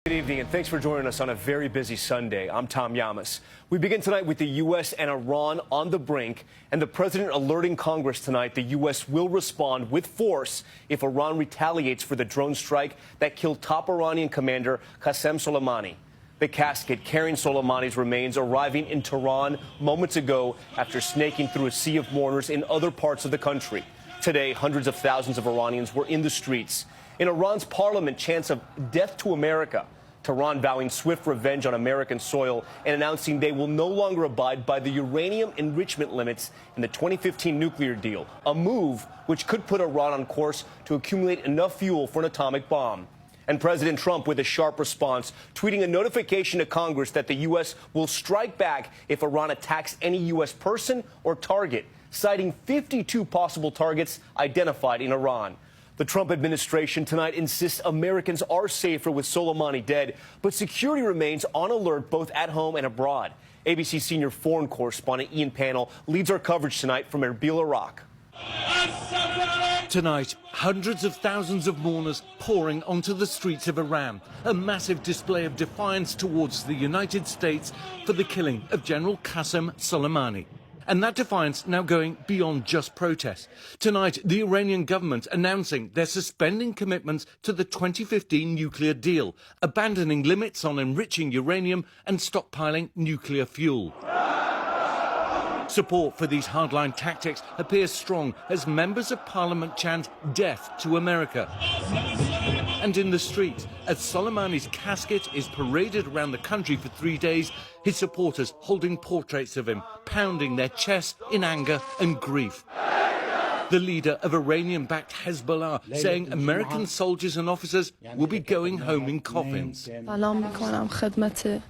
Good evening, and thanks for joining us on a very busy Sunday. I'm Tom Yamas. We begin tonight with the U.S. and Iran on the brink, and the president alerting Congress tonight the U.S. will respond with force if Iran retaliates for the drone strike that killed top Iranian commander Qasem Soleimani. The casket carrying Soleimani's remains arriving in Tehran moments ago after snaking through a sea of mourners in other parts of the country. Today, hundreds of thousands of Iranians were in the streets. In Iran's parliament, chants of death to America. Tehran vowing swift revenge on American soil and announcing they will no longer abide by the uranium enrichment limits in the 2015 nuclear deal, a move which could put Iran on course to accumulate enough fuel for an atomic bomb. And President Trump with a sharp response, tweeting a notification to Congress that the U.S. will strike back if Iran attacks any U.S. person or target, citing 52 possible targets identified in Iran. The Trump administration tonight insists Americans are safer with Soleimani dead, but security remains on alert both at home and abroad. ABC senior foreign correspondent Ian Pannell leads our coverage tonight from Erbil, Iraq. Tonight, hundreds of thousands of mourners pouring onto the streets of Iran, a massive display of defiance towards the United States for the killing of General Qasem Soleimani. And that defiance now going beyond just protest. Tonight, the Iranian government announcing they're suspending commitments to the 2015 nuclear deal, abandoning limits on enriching uranium and stockpiling nuclear fuel. Support for these hardline tactics appears strong as members of parliament chant death to America. And in the streets, as Soleimani's casket is paraded around the country for 3 days, his supporters holding portraits of him, pounding their chests in anger and grief. The leader of Iranian-backed Hezbollah saying American soldiers and officers will be going home in coffins.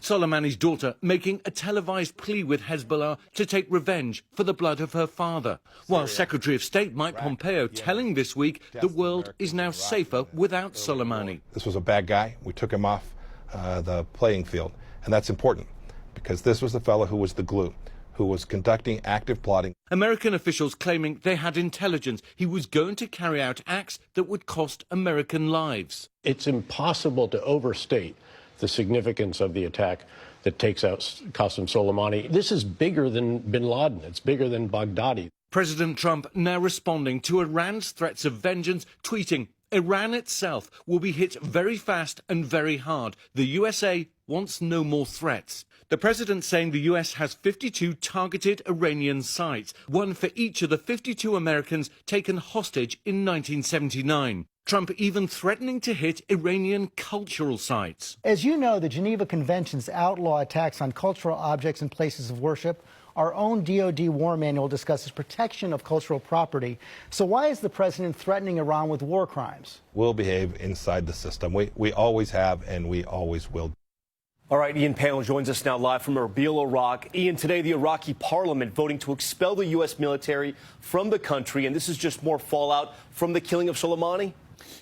Soleimani's daughter making a televised plea with Hezbollah to take revenge for the blood of her father, while Secretary of State Mike Pompeo telling this week the world is now safer without Soleimani. This was a bad guy. We took him off the playing field, and that's important because this was the fellow who was the glue, who was conducting active plotting. American officials claiming they had intelligence he was going to carry out acts that would cost American lives. It's impossible to overstate the significance of the attack that takes out Qasem Soleimani. This is bigger than bin Laden. It's bigger than Baghdadi. President Trump now responding to Iran's threats of vengeance, tweeting, Iran itself will be hit very fast and very hard. The USA wants no more threats. The president saying the US has 52 targeted Iranian sites, one for each of the 52 Americans taken hostage in 1979. Trump even threatening to hit Iranian cultural sites. As you know, the Geneva Conventions outlaw attacks on cultural objects and places of worship. Our own DoD war manual discusses protection of cultural property. So why is the president threatening Iran with war crimes? We'll behave inside the system. We always have, and we always will. All right, Ian Pannell joins us now live from Erbil, Iraq. Ian, today the Iraqi parliament voting to expel the U.S. military from the country, and this is just more fallout from the killing of Soleimani?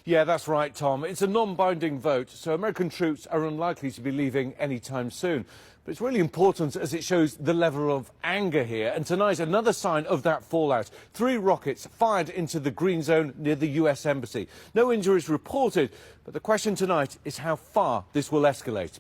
Yeah, that's right, Tom. It's a non-binding vote, so American troops are unlikely to be leaving anytime soon. But it's really important as it shows the level of anger here. And tonight, another sign of that fallout. 3 rockets fired into the green zone near the U.S. Embassy. No injuries reported, but the question tonight is how far this will escalate.